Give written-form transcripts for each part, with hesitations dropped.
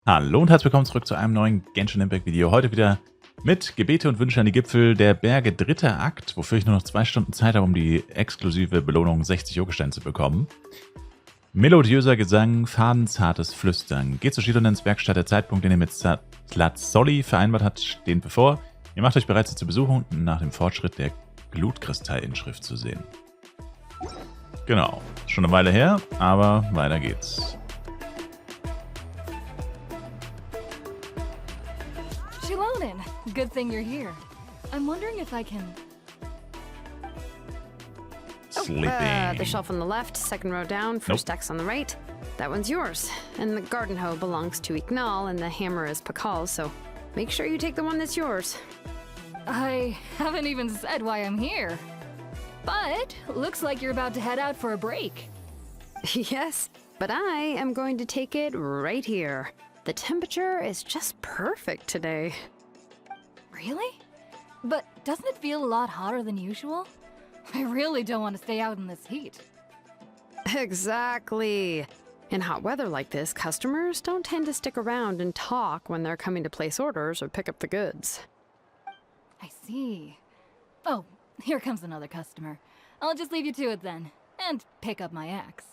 Hallo und herzlich willkommen zurück zu einem neuen Genshin Impact Video. Heute wieder mit Gebete und Wünsche an die Gipfel der Berge, dritter Akt, wofür ich nur noch 2 Stunden Zeit habe, um die exklusive Belohnung 60 Jokesteine zu bekommen. Melodiöser Gesang, fadenzartes Flüstern. Geht zur Shidonens Werkstatt. Der Zeitpunkt, den ihr mit Solly vereinbart hat, steht bevor. Ihr macht euch bereit, sie zu besuchen und nach dem Fortschritt der Glutkristallinschrift zu sehen. Genau, schon eine Weile her, aber weiter geht's. Good thing you're here. I'm wondering if I can... Sleeping. The shelf on the left, second row down, first deck's on the right. That one's yours. And the garden hoe belongs to Kanal, and the hammer is Pakal's, so make sure you take the one that's yours. I haven't even said why I'm here. But looks like you're about to head out for a break. Yes, but I am going to take it right here. The temperature is just perfect today. Really? But doesn't it feel a lot hotter than usual? I really don't want to stay out in this heat. Exactly. In hot weather like this, customers don't tend to stick around and talk when they're coming to place orders or pick up the goods. I see. Oh, here comes another customer. I'll just leave you to it then, and pick up my axe.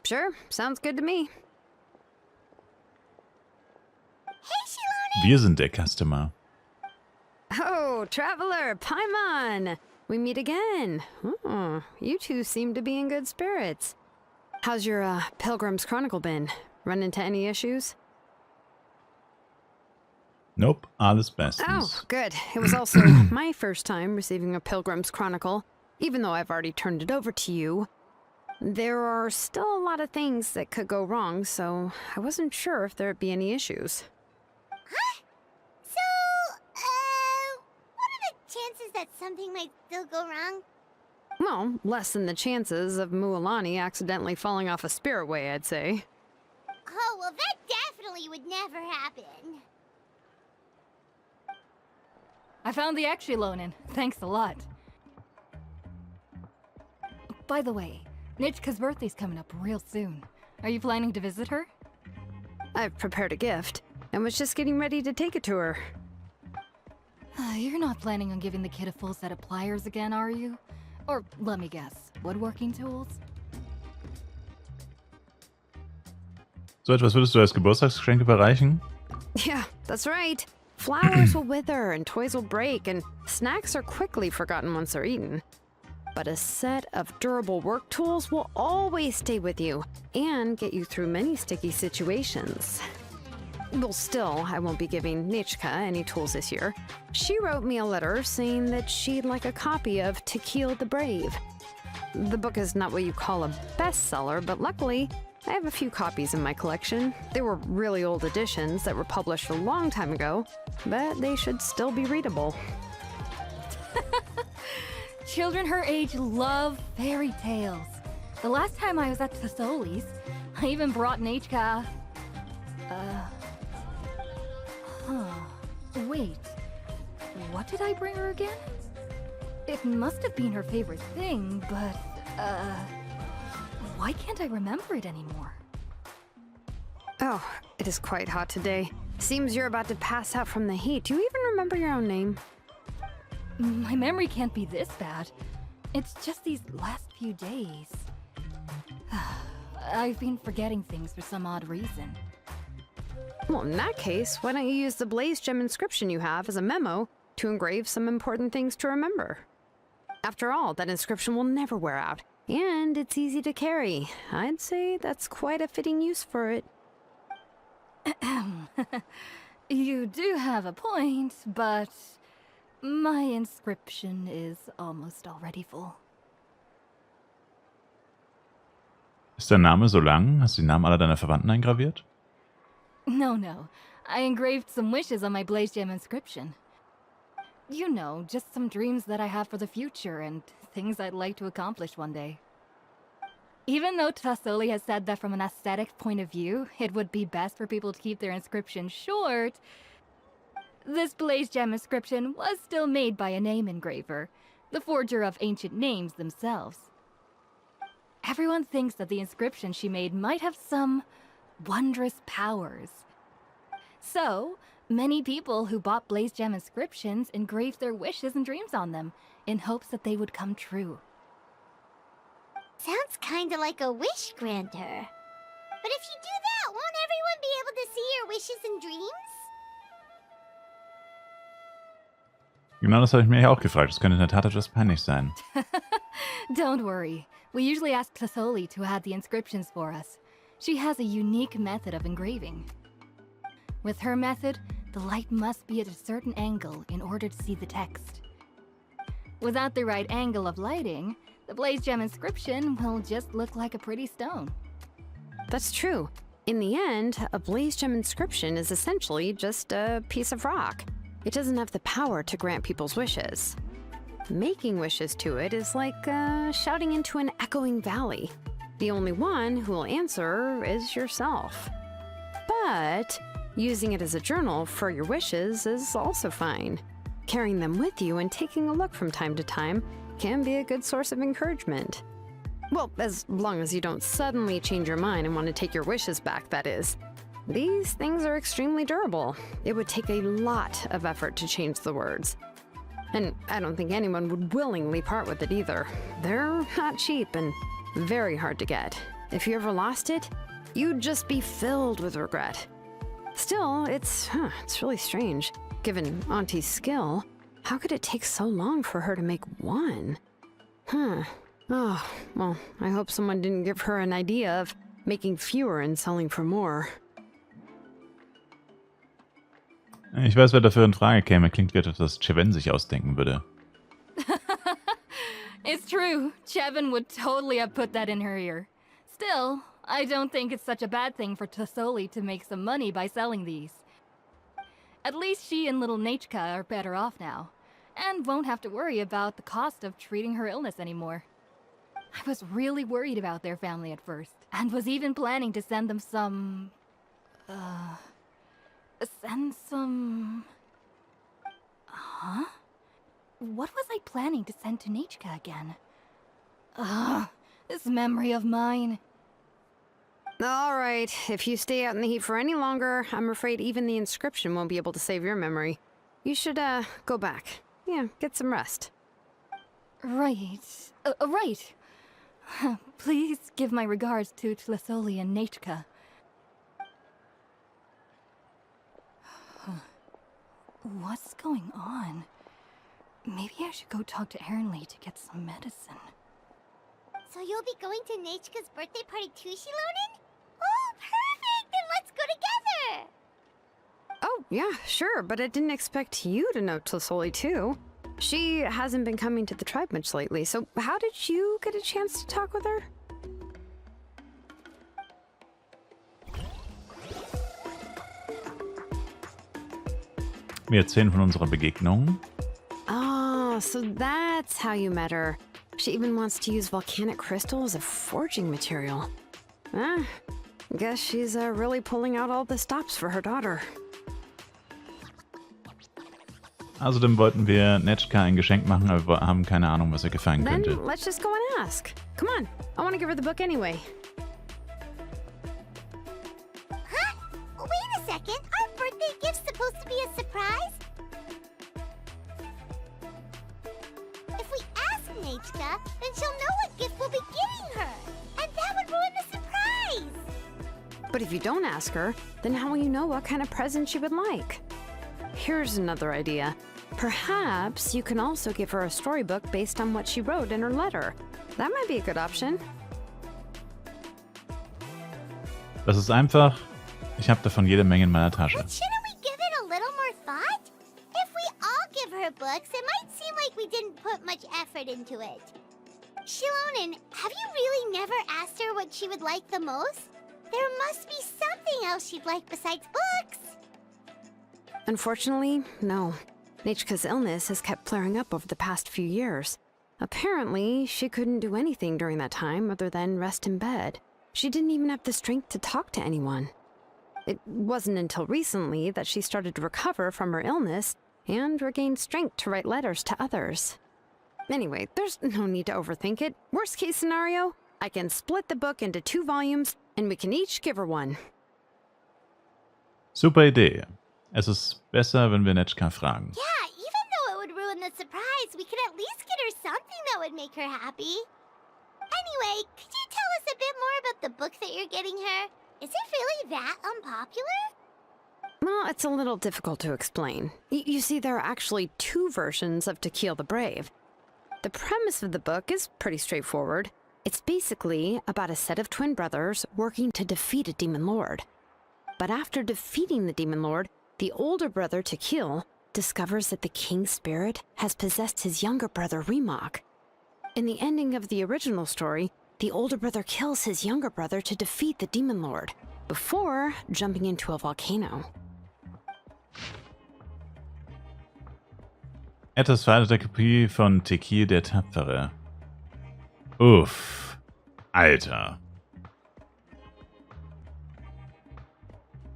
Sure, sounds good to me. Wir sind der Customer. Oh, Traveler, Paimon! We meet again. Oh, you two seem to be in good spirits. How's your Pilgrim's Chronicle been? Run into any issues? Nope, alles bestens. Oh, good. It was also my first time receiving a Pilgrim's Chronicle, even though I've already turned it over to you. There are still a lot of things that could go wrong, so I wasn't sure if there'd be any issues. Chances that something might still go wrong? Well, less than the chances of Mualani accidentally falling off a spiritway, I'd say. Oh, well, that definitely would never happen. I found the Akshilonin. Thanks a lot. By the way, Nichka's birthday's coming up real soon. Are you planning to visit her? I've prepared a gift, and was just getting ready to take it to her. You're not planning on giving the kid a full set of pliers again, are you? Or, let me guess, woodworking tools? So etwas würdest du als Geburtstagsgeschenk überreichen? Yeah, that's right. Flowers will wither and toys will break, and snacks are quickly forgotten once they're eaten. But a set of durable work tools will always stay with you and get you through many sticky situations. Well, still, I won't be giving Nichka any tools this year. She wrote me a letter saying that she'd like a copy of Tequila the Brave. The book is not what you call a bestseller, but luckily, I have a few copies in my collection. They were really old editions that were published a long time ago, but they should still be readable. Children her age love fairy tales. The last time I was at Tasoli's, I even brought Nichka... Wait, what did I bring her again? It must have been her favorite thing, but, why can't I remember it anymore? Oh, it is quite hot today. Seems you're about to pass out from the heat. Do you even remember your own name? My memory can't be this bad. It's just these last few days. I've been forgetting things for some odd reason. Well, in that case, why don't you use the Blaze Gem inscription you have as a memo to engrave some important things to remember? After all, that inscription will never wear out, and it's easy to carry. I'd say that's quite a fitting use for it. You do have a point, but my inscription is almost already full. Ist dein Name so lang? Hast du die Namen aller deiner Verwandten eingraviert? No. I engraved some wishes on my Blaze Gem inscription. You know, just some dreams that I have for the future and things I'd like to accomplish one day. Even though Tasoli has said that from an aesthetic point of view, it would be best for people to keep their inscription short, this Blaze Gem inscription was still made by a name engraver, the forger of ancient names themselves. Everyone thinks that the inscription she made might have some wondrous powers. So, many people who bought Blaze Gem inscriptions engraved their wishes and dreams on them in hopes that they would come true. Sounds kinda like a wish granter. But if you do that, won't everyone be able to see your wishes and dreams? Genau das habe ich mir ja auch gefragt. Das könnte in der Tat etwas peinlich sein. Don't worry. We usually ask Tlasoli to add the inscriptions for us. She has a unique method of engraving. With her method, the light must be at a certain angle in order to see the text. Without the right angle of lighting, the Blaze Gem inscription will just look like a pretty stone. That's true. In the end, a Blaze Gem inscription is essentially just a piece of rock. It doesn't have the power to grant people's wishes. Making wishes to it is like shouting into an echoing valley. The only one who will answer is yourself. But using it as a journal for your wishes is also fine. Carrying them with you and taking a look from time to time can be a good source of encouragement. Well, as long as you don't suddenly change your mind and want to take your wishes back, that is. These things are extremely durable. It would take a lot of effort to change the words. And I don't think anyone would willingly part with it either. They're not cheap and very hard to get. If you ever lost it, you'd just be filled with regret. Still, it's really strange. Given Auntie's skill, how could it take so long for her to make one? Oh, well, I hope someone didn't give her an idea of making fewer and selling for more. Ich weiß, wer dafür in Frage käme. Klingt wie etwas, das Cheven sich ausdenken würde. It's true. Chevin would totally have put that in her ear. Still, I don't think it's such a bad thing for Tlasoli to make some money by selling these. At least she and little Nachka are better off now, and won't have to worry about the cost of treating her illness anymore. I was really worried about their family at first, and was even planning to send them some... Huh? What was I planning to send to Nachka again? This memory of mine. All right, if you stay out in the heat for any longer, I'm afraid even the inscription won't be able to save your memory. You should, go back. Yeah, get some rest. Right. Right. Please give my regards to Tlasoli and Nachka. What's going on? Maybe I should go talk to Ernly to get some medicine. So you'll be going to Nachka's birthday party too, Shilonen? Oh, perfect! Then let's go together! Oh, yeah, sure, but I didn't expect you to know Tlasoli too. She hasn't been coming to the tribe much lately, so how did you get a chance to talk with her? Wir erzählen von unserer Begegnung. Oh, so that's how you met her. She even wants to use volcanic crystal as a forging material. Guess she's really pulling out all the stops for her daughter. Außerdem wollten wir Netschka ein Geschenk machen, aber wir haben keine Ahnung, was ihr gefallen Then könnte. let's just go and ask. Come on, I want to give her the book anyway. Huh? Wait a second, our birthday gift's supposed to be a surprise? If we ask Nachka, then she'll know what gift we'll be giving her. And that would ruin the surprise! But if you don't ask her, then how will you know what kind of present she would like? Here's another idea. Perhaps you can also give her a storybook based on what she wrote in her letter. That might be a good option. Das ist einfach, ich habe davon jede Menge in meiner Tasche. But shouldn't we give it a little more thought? If we all give her books, it might seem like we didn't put much effort into it. Shilonen, have you really never asked her what she would like the most? There must be something else she'd like besides books. Unfortunately, no. Nachka's illness has kept flaring up over the past few years. Apparently, she couldn't do anything during that time other than rest in bed. She didn't even have the strength to talk to anyone. It wasn't until recently that she started to recover from her illness and regained strength to write letters to others. Anyway, there's no need to overthink it. Worst case scenario, I can split the book into 2 volumes and we can each give her one. Super Idee. Es ist besser, wenn wir Netschka fragen. Yeah, even though it would ruin the surprise, we could at least get her something that would make her happy. Anyway, could you tell us a bit more about the book that you're getting her? Is it really that unpopular? Well, it's a little difficult to explain. You see, there are actually 2 versions of To Kill the Brave. The premise of the book is pretty straightforward. It's basically about a set of twin brothers working to defeat a demon lord. But after defeating the demon lord, the older brother, To Kill, discovers that the king's spirit has possessed his younger brother, Remok. In the ending of the original story, the older brother kills his younger brother to defeat the demon lord, before jumping into a volcano. Etwas veraltete Kopie von Teki der Tapfere. Uff. Alter.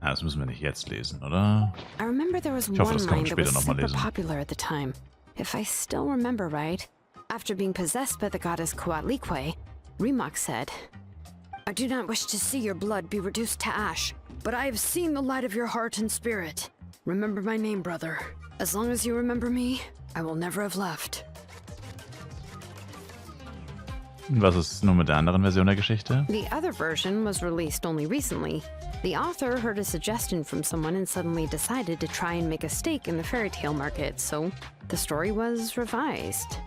Das müssen wir nicht jetzt lesen, oder? I remember there was Ich hoffe, one das kann man line that später was noch mal super lesen. popular at the time. If I still remember right, after being possessed by the goddess Coatlicue, Remok said, "I do not wish to see your blood be reduced to ash, but I have seen the light of your heart and spirit. Remember my name, brother. As long as you remember me, I will never have left." Was ist nun mit der anderen Version der Geschichte? The other version was released only recently. The author heard a suggestion from someone and suddenly decided to try and make a stake in the fairy tale market, so the story was revised.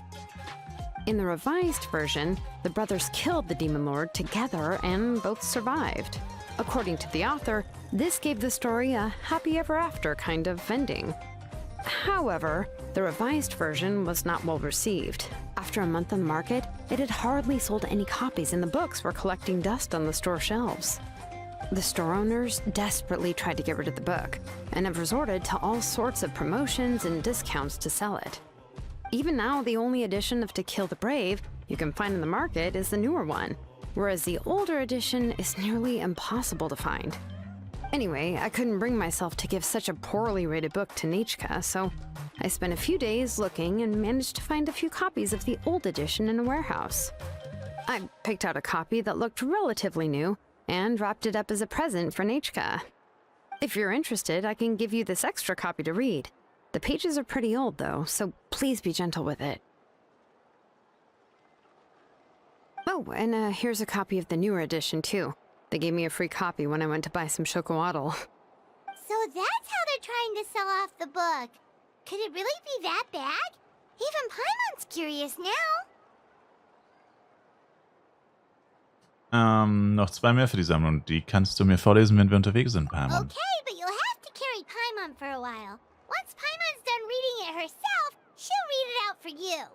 In the revised version, the brothers killed the demon lord together and both survived. According to the author, this gave the story a happy ever after kind of ending. However, the revised version was not well received. After a month on the market, it had hardly sold any copies and the books were collecting dust on the store shelves. The store owners desperately tried to get rid of the book and have resorted to all sorts of promotions and discounts to sell it. Even now, the only edition of To Kill the Brave you can find in the market is the newer one, whereas the older edition is nearly impossible to find. Anyway, I couldn't bring myself to give such a poorly rated book to Nechka, so I spent a few days looking and managed to find a few copies of the old edition in a warehouse. I picked out a copy that looked relatively new and wrapped it up as a present for Nechka. If you're interested, I can give you this extra copy to read. The pages are pretty old though, so please be gentle with it. Oh, and here's a copy of the newer edition too. They gave me a free copy when I went to buy some chocolatl. So that's how they're trying to sell off the book. Could it really be that bad? Even Paimon's curious now. Noch 2 mehr für die Sammlung. Die kannst du mir vorlesen, wenn wir unterwegs sind, Paimon. Okay, but you'll have to carry Paimon for a while. Once Paimon's done reading it herself, she'll read it out for you.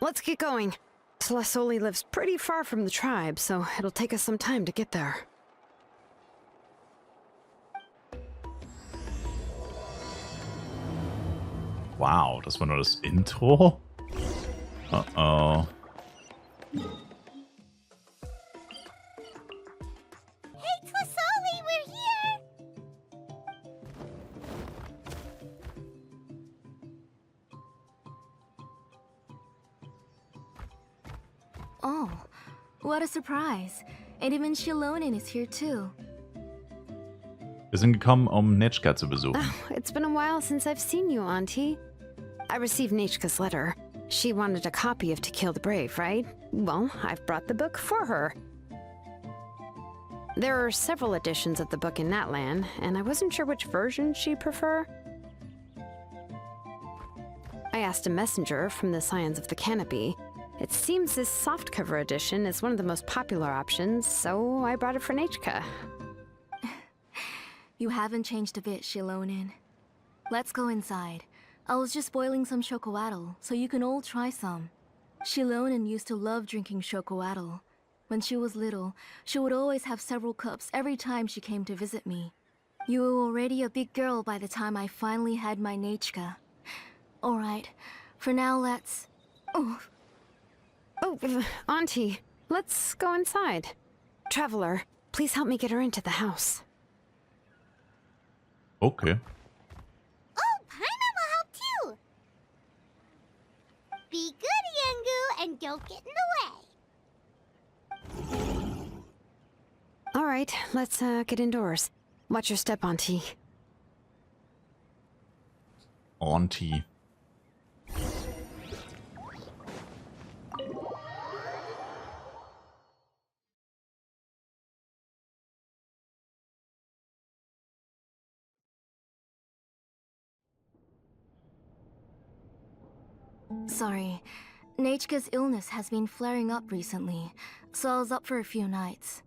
Let's get going. Celesoli lives pretty far from the tribe, so it'll take us some time to get there. Wow, das war nur das Intro? Oh. Hey, Celesoli, we're here! Oh, what a surprise. And even Shilonin is here too. Wir sind gekommen, um Nechka zu besuchen. Oh, it's been a while since I've seen you, Auntie. I received Nechka's letter. She wanted a copy of To Kill the Brave, right? Well, I've brought the book for her. There are several editions of the book in Natlan, and I wasn't sure which version she'd prefer. I asked a messenger from the Scions of the Canopy. It seems this softcover edition is one of the most popular options, so I brought it for Nechka. You haven't changed a bit, Shilonin. Let's go inside. I was just boiling some chocolatl, so you can all try some. Shilonin used to love drinking chocolatl. When she was little, she would always have several cups every time she came to visit me. You were already a big girl by the time I finally had my Nechka. Alright, for now let's... Oh, Auntie, let's go inside. Traveler, please help me get her into the house. Okay. Oh, Paimon will help too! Be good, Yangu, and don't get in the way. All right, let's get indoors. Watch your step, Auntie. Auntie. Sorry. Nechka's illness has been flaring up recently, so I was up for a few nights.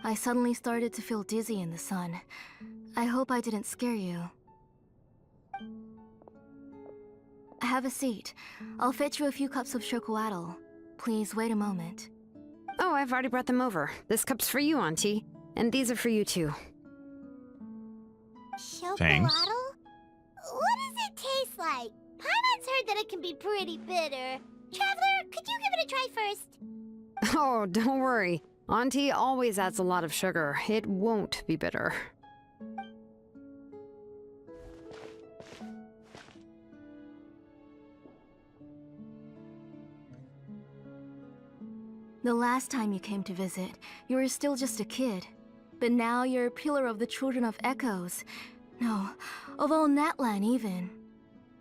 I suddenly started to feel dizzy in the sun. I hope I didn't scare you. Have a seat. I'll fetch you a few cups of chocolatl. Please wait a moment. Oh, I've already brought them over. This cup's for you, Auntie. And these are for you, too. Thanks. Chocolatl? What does it taste like? Paimon's heard that it can be pretty bitter. Traveler, could you give it a try first? Oh, don't worry. Auntie always adds a lot of sugar. It won't be bitter. The last time you came to visit, you were still just a kid. But now you're a pillar of the Children of Echoes. No, of all Natlan even.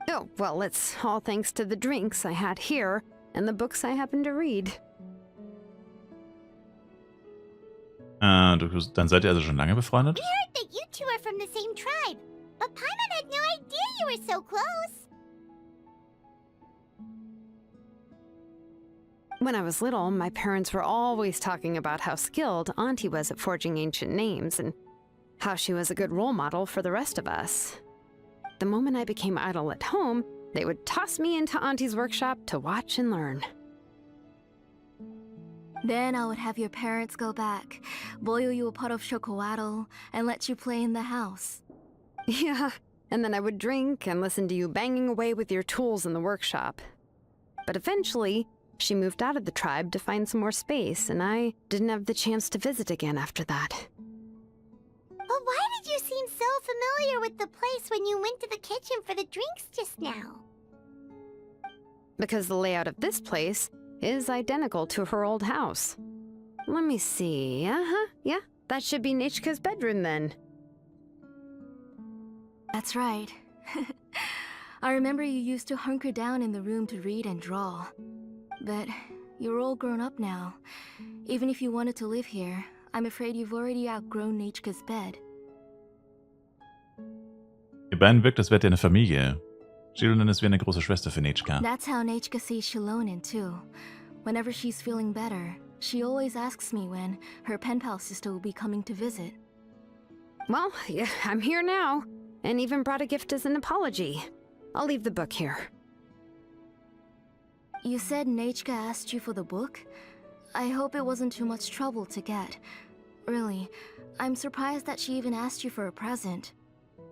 Oh, well, it's all thanks to the drinks I had here and the books I happen to read. Dann seid ihr also schon lange befreundet? We heard that you two are from the same tribe, but Paimon had no idea you were so close. When I was little, my parents were always talking about how skilled Auntie was at forging ancient names and how she was a good role model for the rest of us. The moment I became idle at home, they would toss me into Auntie's workshop to watch and learn. Then I would have your parents go back, boil you a pot of chocolatl, and let you play in the house. Yeah, and then I would drink and listen to you banging away with your tools in the workshop. But eventually, she moved out of the tribe to find some more space, and I didn't have the chance to visit again after that. But why did you seem so familiar with the place when you went to the kitchen for the drinks just now? Because the layout of this place is identical to her old house. Let me see. Yeah, that should be Nechka's bedroom then. That's right. I remember you used to hunker down in the room to read and draw. But you're all grown up now. Even if you wanted to live here, I'm afraid you've already outgrown Nechka's bed. Ihr beiden wirkt, als wärt ihr eine Familie. Shilonen ist wie eine große Schwester für Nechka. That's how Nechka sees Shilonen too. Whenever she's feeling better, she always asks me when her pen pal sister will be coming to visit. Well, yeah, I'm here now, and even brought a gift as an apology. I'll leave the book here. You said Nechka asked you for the book? I hope it wasn't too much trouble to get. Really, I'm surprised that she even asked you for a present.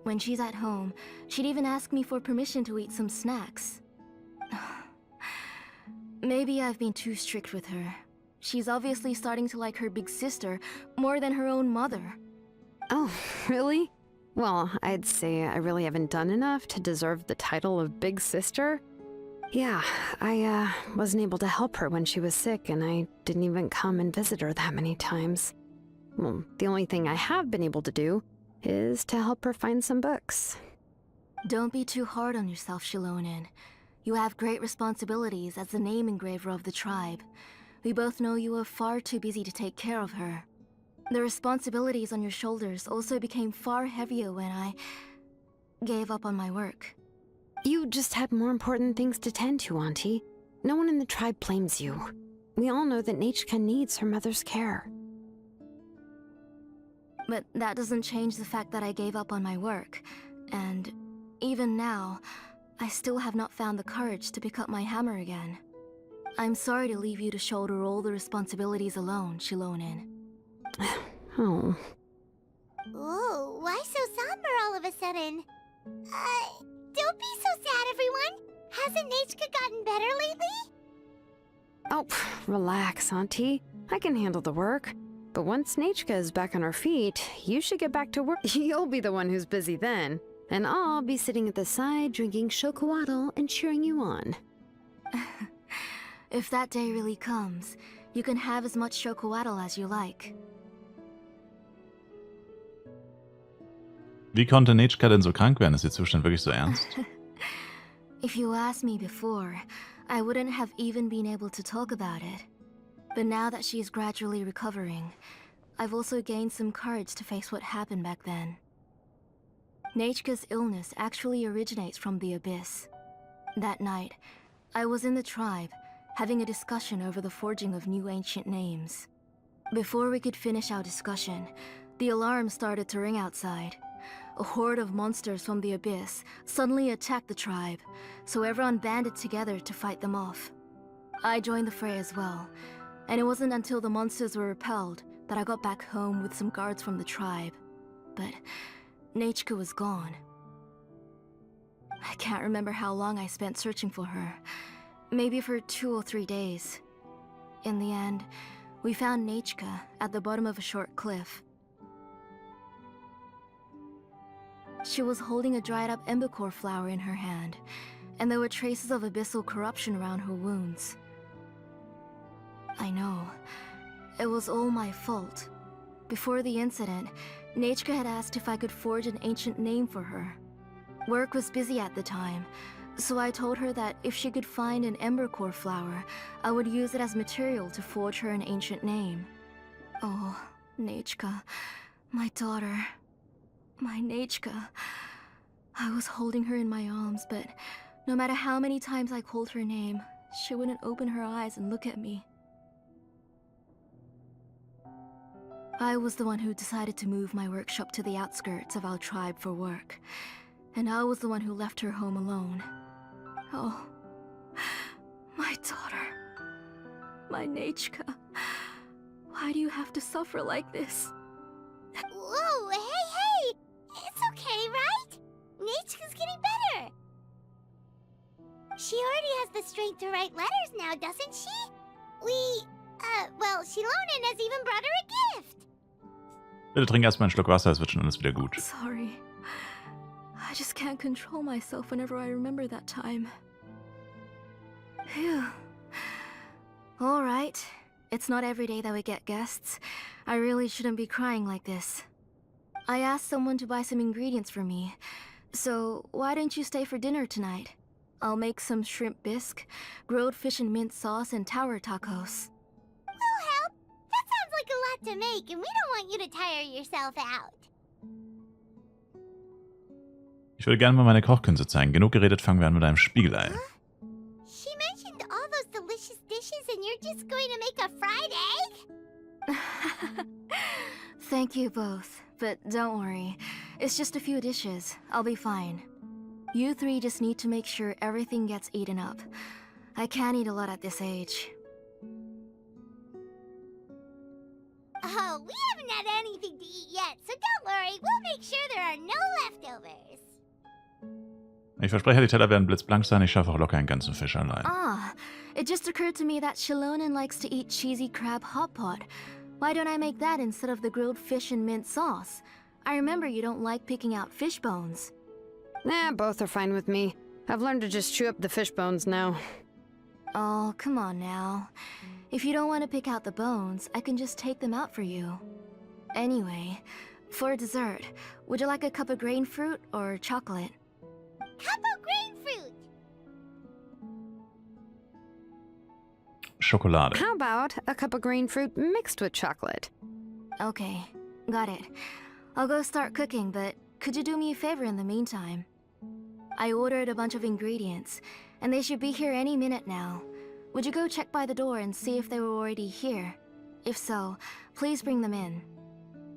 When she's at home, she'd even ask me for permission to eat some snacks. Maybe I've been too strict with her. She's obviously starting to like her big sister more than her own mother. Oh, really? Well, I'd say I really haven't done enough to deserve the title of big sister. Yeah, I wasn't able to help her when she was sick, and I didn't even come and visit her that many times. Well, the only thing I have been able to do is to help her find some books. Don't be too hard on yourself, Shilonen. You have great responsibilities as the name engraver of the tribe. We both know you are far too busy to take care of her. The responsibilities on your shoulders also became far heavier when I gave up on my work. You just had more important things to tend to, Auntie. No one in the tribe blames you. We all know that Nechka needs her mother's care. But that doesn't change the fact that I gave up on my work. And even now, I still have not found the courage to pick up my hammer again. I'm sorry to leave you to shoulder all the responsibilities alone, Shilonen. Oh. Ooh, why so somber all of a sudden? Don't be so sad, everyone. Hasn't Nechka gotten better lately? Oh, relax, Auntie. I can handle the work. But once Nechka is back on her feet, you should get back to work. You'll be the one who's busy then. And I'll be sitting at the side drinking chocolatl and cheering you on. If that day really comes, you can have as much chocolatl as you like. Wie konnte Nechka denn so krank werden? Ist ihr Zustand wirklich so ernst? If you asked me before, I wouldn't have even been able to talk about it. But now that she is gradually recovering, I've also gained some courage to face what happened back then. Nechka's illness actually originates from the Abyss. That night, I was in the tribe, having a discussion over the forging of new ancient names. Before we could finish our discussion, the alarm started to ring outside. A horde of monsters from the Abyss suddenly attacked the tribe, so everyone banded together to fight them off. I joined the fray as well, and it wasn't until the monsters were repelled that I got back home with some guards from the tribe. But Nechka was gone. I can't remember how long I spent searching for her. Maybe for 2 or 3 days. In the end, we found Nechka at the bottom of a short cliff. She was holding a dried-up embercore flower in her hand, and there were traces of abyssal corruption around her wounds. I know. It was all my fault. Before the incident, Nechka had asked if I could forge an ancient name for her. Work was busy at the time, so I told her that if she could find an embercore flower, I would use it as material to forge her an ancient name. Oh, Nechka, my daughter. My Nechka. I was holding her in my arms, but no matter how many times I called her name, she wouldn't open her eyes and look at me. I was the one who decided to move my workshop to the outskirts of our tribe for work, and I was the one who left her home alone. Oh, my daughter. My Nechka. Why do you have to suffer like this? Whoa, hey! It's okay, right? Nechka's getting better. She already has the strength to write letters now, doesn't she? Well, Shilonen has even brought her a gift. Bitte trink erstmal einen Schluck Wasser, es wird schon alles wieder gut. Sorry. I just can't control myself whenever I remember that time. Phew. Alright. It's not every day that we get guests. I really shouldn't be crying like this. I asked someone to buy some ingredients for me. So, why don't you stay for dinner tonight? I'll make some shrimp bisque, grilled fish and mint sauce, and tower tacos. We'll help. That sounds like a lot to make, and we don't want you to tire yourself out. Ich würde gerne mal meine Kochkünste zeigen. Genug geredet, fangen wir an mit einem Spiegelei. She mentioned all those delicious dishes, and you're just going to make a fried egg? Thank you both, but don't worry. It's just a few dishes. I'll be fine. You three just need to make sure everything gets eaten up. I can't eat a lot at this age. Oh, we haven't had anything to eat yet, so don't worry. We'll make sure there are no leftovers. Ich verspreche, die Teller werden blitzblank sein. Ich schaffe auch locker einen ganzen Fisch allein. Ah, it just occurred to me that Shilonen likes to eat cheesy crab hot pot. Why don't I make that instead of the grilled fish and mint sauce? I remember you don't like picking out fish bones. Nah, both are fine with me. I've learned to just chew up the fish bones now. Oh, come on now. If you don't want to pick out the bones, I can just take them out for you. Anyway, for dessert, would you like a cup of grain fruit or chocolate? Cup of grain fruit. Schokolade. How about a cup of green fruit mixed with chocolate? Okay, got it. I'll go start cooking, but could you do me a favor in the meantime? I ordered a bunch of ingredients, and they should be here any minute now. Would you go check by the door and see if they were already here? If so, please bring them in.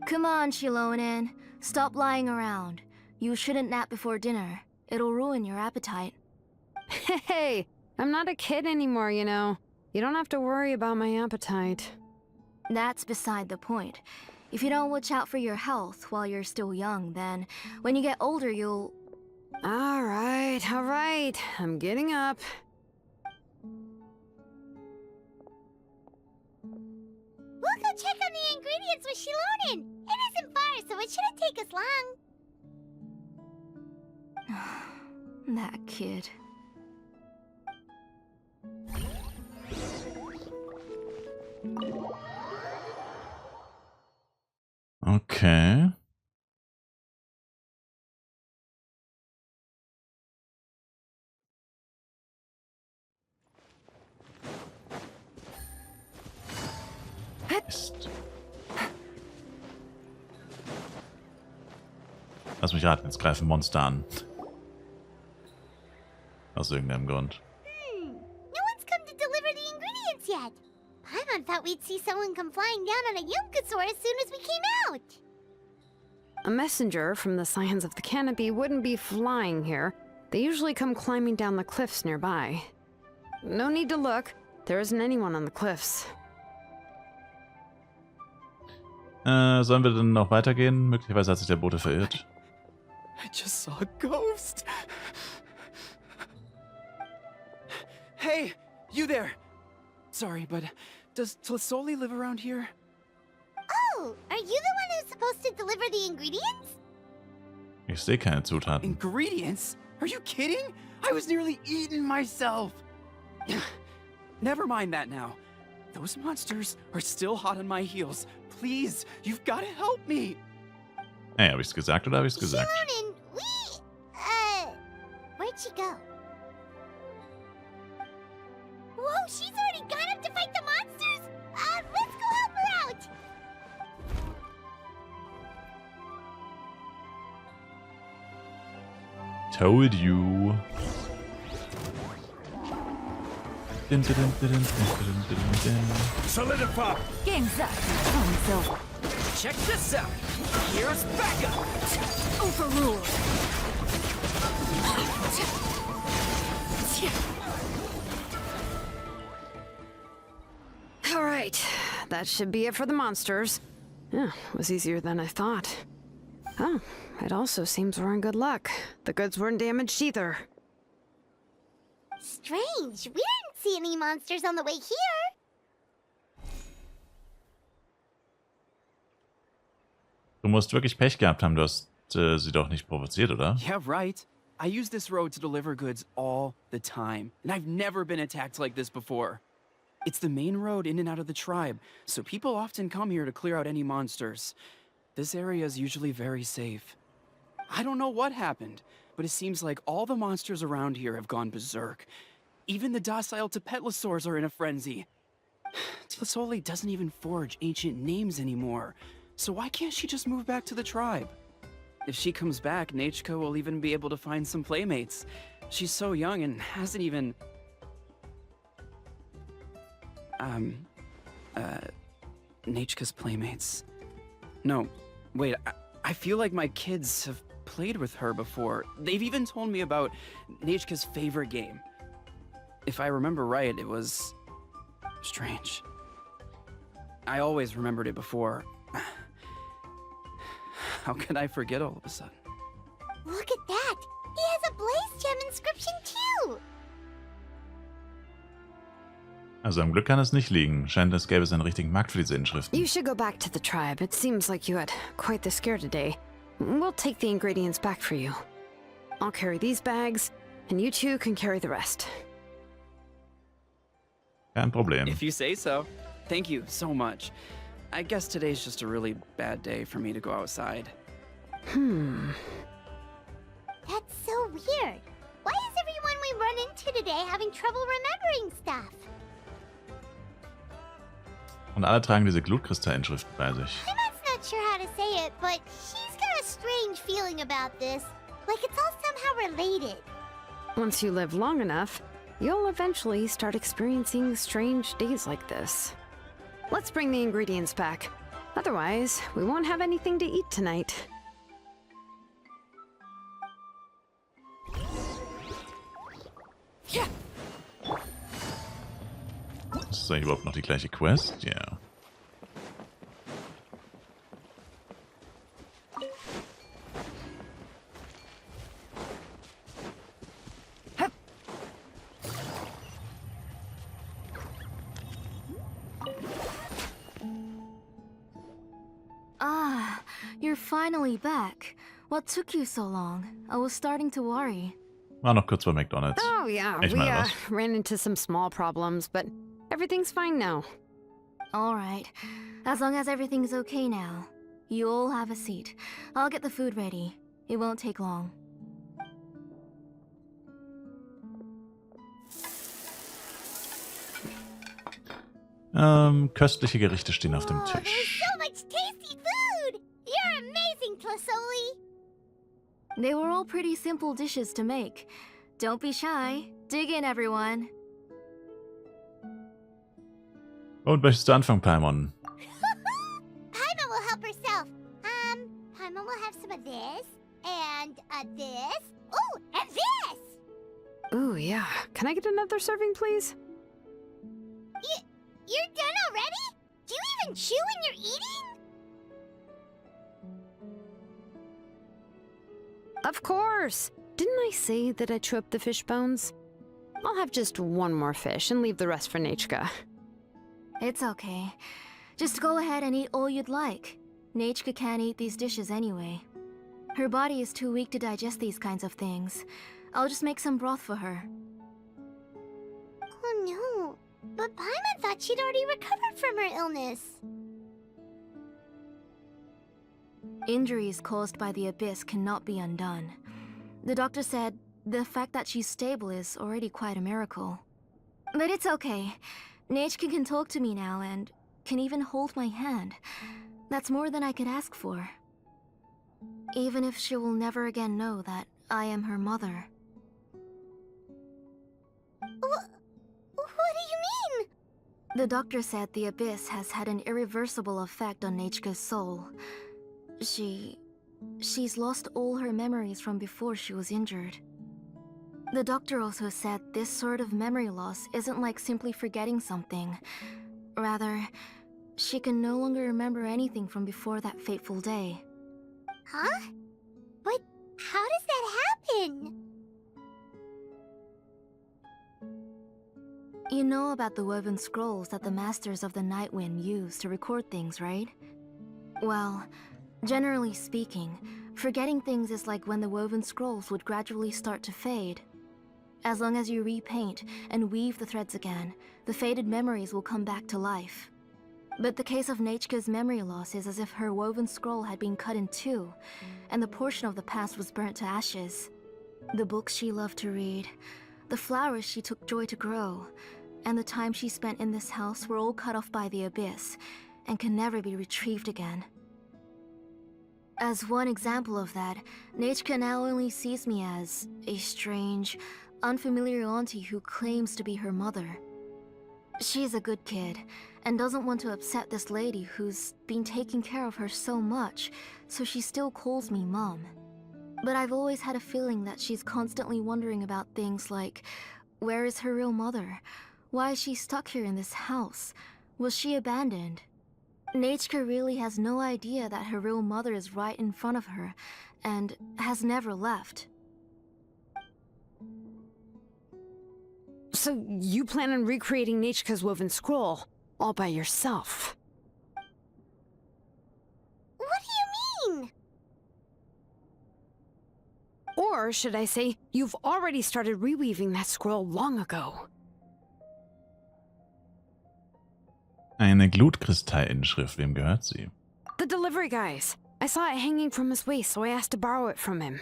Come on, Shilonen. Stop lying around. You shouldn't nap before dinner. It'll ruin your appetite. Hey, I'm not a kid anymore, you know. You don't have to worry about my appetite. That's beside the point. If you don't watch out for your health while you're still young, then when you get older, you'll... All right. I'm getting up. We'll go check on the ingredients with Shilonen. It isn't far, so it shouldn't take us long. That kid. Okay. Mist. Lass mich raten, jetzt greifen Monster an. Aus irgendeinem Grund. No one's come to deliver the ingredients yet. Paimon thought we'd see someone come flying down on a Yunkasaur as soon as we came out. A messenger from the Scions of the Canopy wouldn't be flying here. They usually come climbing down the cliffs nearby. No need to look. There isn't anyone on the cliffs. Sollen wir denn noch weitergehen? Möglicherweise hat sich der Bote verirrt. I just saw a ghost. Hey, you there. Sorry, but does Tlisoli live around here? Oh, are you the one who's supposed to deliver the ingredients? Ich sehe keine Zutaten. Ingredients? Are you kidding? I was nearly eaten myself. Never mind that now. Those monsters are still hot on my heels. Please, you've got to help me. Hey, habe ich's gesagt oder habe ich's gesagt? Shilonen, where'd she go? Whoa, she's already gone up to fight the monsters! Let's go help her out! Told you. Solidify! Game's up. Time's over. Check this out. Here's backup. Overruled. All right, that should be it for the monsters. Yeah, it was easier than I thought. Oh, it also seems we're in good luck. The goods weren't damaged either. Strange, we didn't see any monsters on the way here. Du musst wirklich Pech gehabt haben, du hast sie doch nicht provoziert, oder? Yeah, right. I use this road to deliver goods all the time, and I've never been attacked like this before. It's the main road in and out of the tribe, so people often come here to clear out any monsters. This area is usually very safe. I don't know what happened, but it seems like all the monsters around here have gone berserk. Even the docile Tepetlosaurs are in a frenzy. Tlisoli doesn't even forge ancient names anymore, so why can't she just move back to the tribe? If she comes back, Nachko will even be able to find some playmates. She's so young and hasn't even... Nachka's playmates. No, wait, I feel like my kids have played with her before. They've even told me about Nachka's favorite game. If I remember right, it was... strange. I always remembered it before. How could I forget all of a sudden? Look at that! He has a blaze gem inscription too! Also am Glück kann es nicht liegen. Scheint, es gäbe es einen richtigen Markt für diese Inschriften. You should go back to the tribe. It seems like you had quite the scare today. We'll take the ingredients back for you. I'll carry these bags, and you two can carry the rest. Kein Problem. If you say so. Thank you so much. I guess today's just a really bad day for me to go outside. That's so weird. Why is everyone we run into today having trouble remembering stuff? Und alle tragen diese Glutkristallinschriften bei sich. Emma's not sure how to say it, but she's got a strange feeling about this. Like it's all somehow related. Once you live long enough, you'll eventually start experiencing strange days like this. Let's bring the ingredients back. Otherwise, we won't have anything to eat tonight. Ist das überhaupt noch die gleiche Quest? Ja. Ah, you're finally back. What took you so long? I was starting to worry. War noch kurz bei McDonald's. Oh yeah, Ich we meine was. ran into some small problems, but everything's fine now. All right. As long as everything's okay now. You all have a seat. I'll get the food ready. It won't take long. Köstliche Gerichte stehen auf dem Oh, there's Tisch. so much tasty food! You're amazing, Tlosoli! They were all pretty simple dishes to make. Don't be shy. Dig in, everyone. Und möchtest du anfangen, Paimon? Paimon will help herself. Paimon will have some of this, and this. Oh, and this! Ooh, yeah. Can I get another serving, please? You're done already? Do you even chew when you're eating? Of course! Didn't I say that I chew up the fish bones? I'll have just one more fish and leave the rest for Nachka. It's okay. Just go ahead and eat all you'd like. Nachka can't eat these dishes anyway. Her body is too weak to digest these kinds of things. I'll just make some broth for her. Oh no, but Paimon thought she'd already recovered from her illness. Injuries caused by the abyss cannot be undone. The doctor said the fact that she's stable is already quite a miracle. But it's okay. Nachka can talk to me now and can even hold my hand. That's more than I could ask for. Even if she will never again know that I am her mother. What do you mean? The doctor said the abyss has had an irreversible effect on Nachka's soul. She's lost all her memories from before she was injured. The doctor also said this sort of memory loss isn't like simply forgetting something. Rather, she can no longer remember anything from before that fateful day. Huh? But how does that happen? You know about the woven scrolls that the Masters of the Night Wind use to record things, right? Well, generally speaking, forgetting things is like when the woven scrolls would gradually start to fade. As long as you repaint and weave the threads again, the faded memories will come back to life. But the case of Nachka's memory loss is as if her woven scroll had been cut in two, and the portion of the past was burnt to ashes. The books she loved to read, the flowers she took joy to grow, and the time she spent in this house were all cut off by the abyss, and can never be retrieved again. As one example of that, Nachka now only sees me as a strange, unfamiliar auntie who claims to be her mother. She's a good kid, and doesn't want to upset this lady who's been taking care of her so much, so she still calls me Mom. But I've always had a feeling that she's constantly wondering about things like, where is her real mother? Why is she stuck here in this house? Was she abandoned? Nachka really has no idea that her real mother is right in front of her, and has never left. So you plan on recreating Nachka's woven scroll, all by yourself? What do you mean? Or should I say, you've already started reweaving that scroll long ago? Eine Glutkristallinschrift, wem gehört sie? The delivery guys. I saw it hanging from his waist, so I asked to borrow it from him.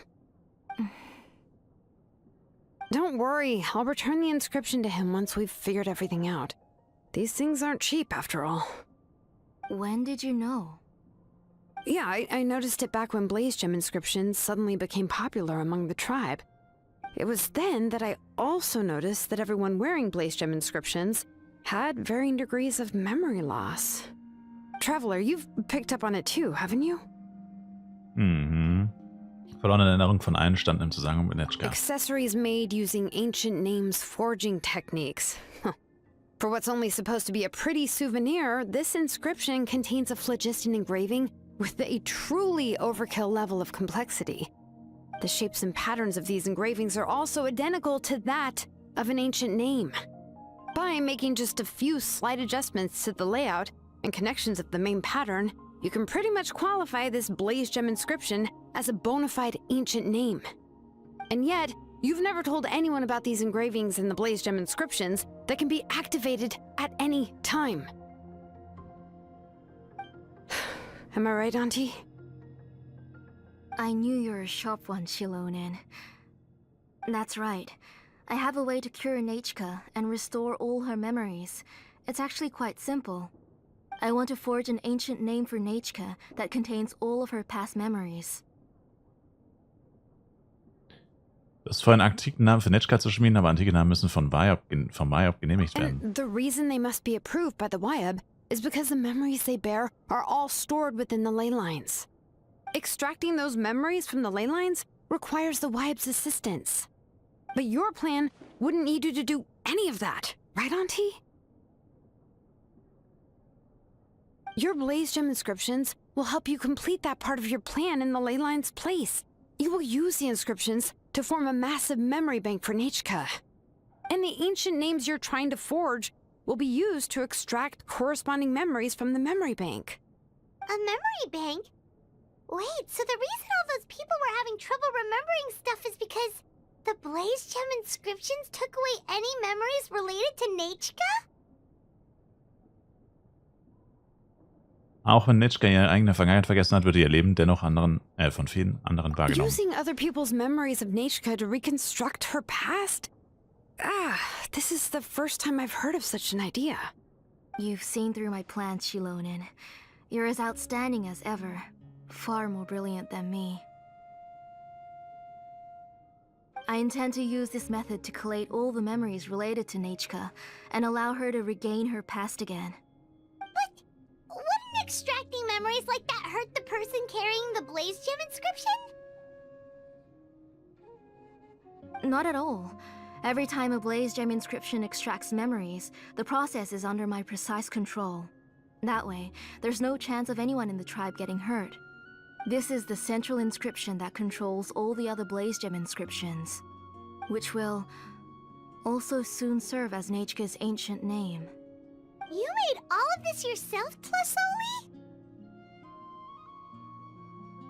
Don't worry, I'll return the inscription to him once we've figured everything out. These things aren't cheap, after all. When did you know? Yeah, I noticed it back when Blaze Gem inscriptions suddenly became popular among the tribe. It was then that I also noticed that everyone wearing Blaze Gem inscriptions had varying degrees of memory loss. Traveler, you've picked up on it too, haven't you? Mhm. Verlorene Erinnerung von allen standen im Zusammenhang mit Netschka. Accessories made using ancient names forging techniques. For what's only supposed to be a pretty souvenir, this inscription contains a phlogiston engraving with a truly overkill level of complexity. The shapes and patterns of these engravings are also identical to that of an ancient name. By making just a few slight adjustments to the layout and connections of the main pattern, you can pretty much qualify this Blaze Gem inscription as a bona fide ancient name. And yet, you've never told anyone about these engravings in the Blaze Gem inscriptions that can be activated at any time. Am I right, Auntie? I knew you were a sharp one, Shilonin. That's right. I have a way to cure Nachka and restore all her memories, It's actually quite simple. I want to forge an ancient name for Nechka that contains all of her past memories. Du hast vorhin einen antiken Namen für Netschka zu schmieden, aber antike Namen müssen vom Wyob genehmigt werden. And the reason they must be approved by the Wyob is because the memories they bear are all stored within the ley lines. Extracting those memories from the ley lines requires the Wyob's assistance. But your plan wouldn't need you to do any of that, right, Auntie? Your Blaze Gem inscriptions will help you complete that part of your plan in the ley line's place. You will use the inscriptions to form a massive memory bank for Nechka. And the ancient names you're trying to forge will be used to extract corresponding memories from the memory bank. A memory bank? Wait, so the reason all those people were having trouble remembering stuff is because the Blaze Gem inscriptions took away any memories related to Nechka? Auch wenn Netschka ihre eigene Vergangenheit vergessen hat, wird ihr Leben dennoch von vielen anderen wahrgenommen. Using other people's memories of Nechka to reconstruct her past? This is the first time I've heard of such an idea. You've seen through my plans, Shilonin. You're as outstanding as ever. Far more brilliant than me. I intend to use this method to collate all the memories related to Nechka and allow her to regain her past again. But wouldn't extracting memories like that hurt the person carrying the Blaze Gem inscription? Not at all. Every time a Blaze Gem inscription extracts memories, the process is under my precise control. That way, there's no chance of anyone in the tribe getting hurt. This is the central inscription that controls all the other Blaze Gem inscriptions, which will also soon serve as Nechka's ancient name. You made all of this yourself, Tlasoli?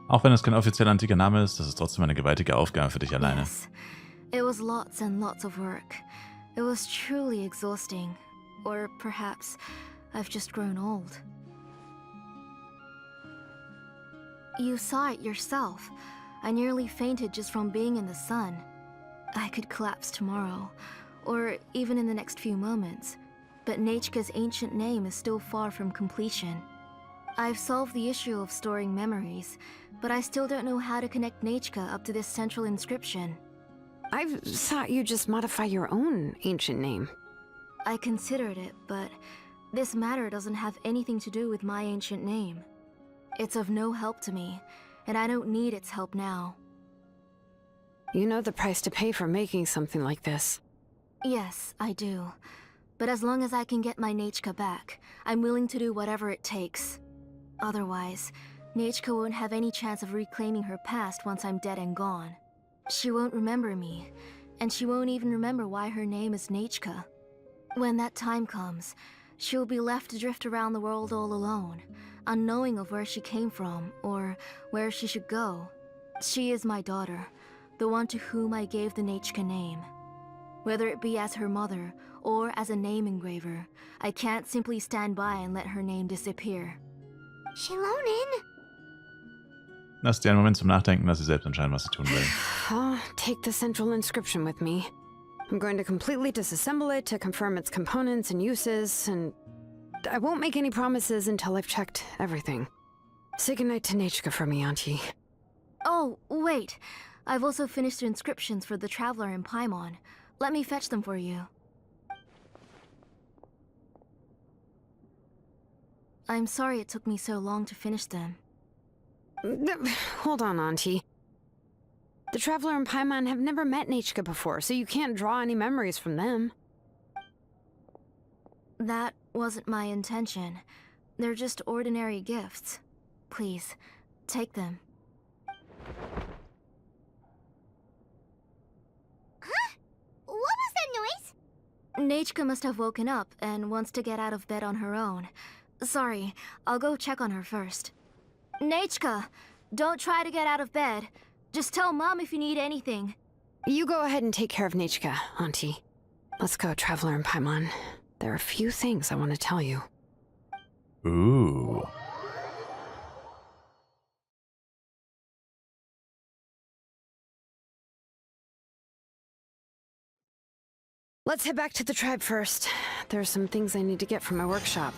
Auch wenn es kein offizieller antiker Name ist, das ist trotzdem eine gewaltige Aufgabe für dich alleine. Yes, it was lots and lots of work. It was truly exhausting. Or perhaps I've just grown old. You saw it yourself. I nearly fainted just from being in the sun. I could collapse tomorrow, or even in the next few moments. But Nechka's ancient name is still far from completion. I've solved the issue of storing memories, but I still don't know how to connect Nechka up to this central inscription. I thought you'd just modify your own ancient name. I considered it, but this matter doesn't have anything to do with my ancient name. It's of no help to me, and I don't need its help now. You know the price to pay for making something like this. Yes, I do. But as long as I can get my Nechka back, I'm willing to do whatever it takes. Otherwise, Nechka won't have any chance of reclaiming her past once I'm dead and gone. She won't remember me, and she won't even remember why her name is Nechka. When that time comes, she'll be left to drift around the world all alone, unknowing of where she came from or where she should go. She is my daughter, the one to whom I gave the Nechka name. Whether it be as her mother or as a name engraver, I can't simply stand by and let her name disappear. Shilonin? Lass dir einen Moment zum Nachdenken, dass sie selbst entscheiden, was sie tun will. I'll take the central inscription with me. I'm going to completely disassemble it to confirm its components and uses, and I won't make any promises until I've checked everything. Say goodnight to Nechka for me, Auntie. Oh, wait. I've also finished the inscriptions for the Traveler in Paimon. Let me fetch them for you. I'm sorry it took me so long to finish them. Hold on, Auntie. The Traveler and Paimon have never met Nechka before, so you can't draw any memories from them. That wasn't my intention. They're just ordinary gifts. Please, take them. Huh? What was that noise? Nechka must have woken up and wants to get out of bed on her own. Sorry, I'll go check on her first. Nechka, don't try to get out of bed. Just tell Mom if you need anything. You go ahead and take care of Nechka, Auntie. Let's go, Traveler and Paimon. There are a few things I want to tell you. Ooh. Let's head back to the tribe first. There are some things I need to get from my workshop.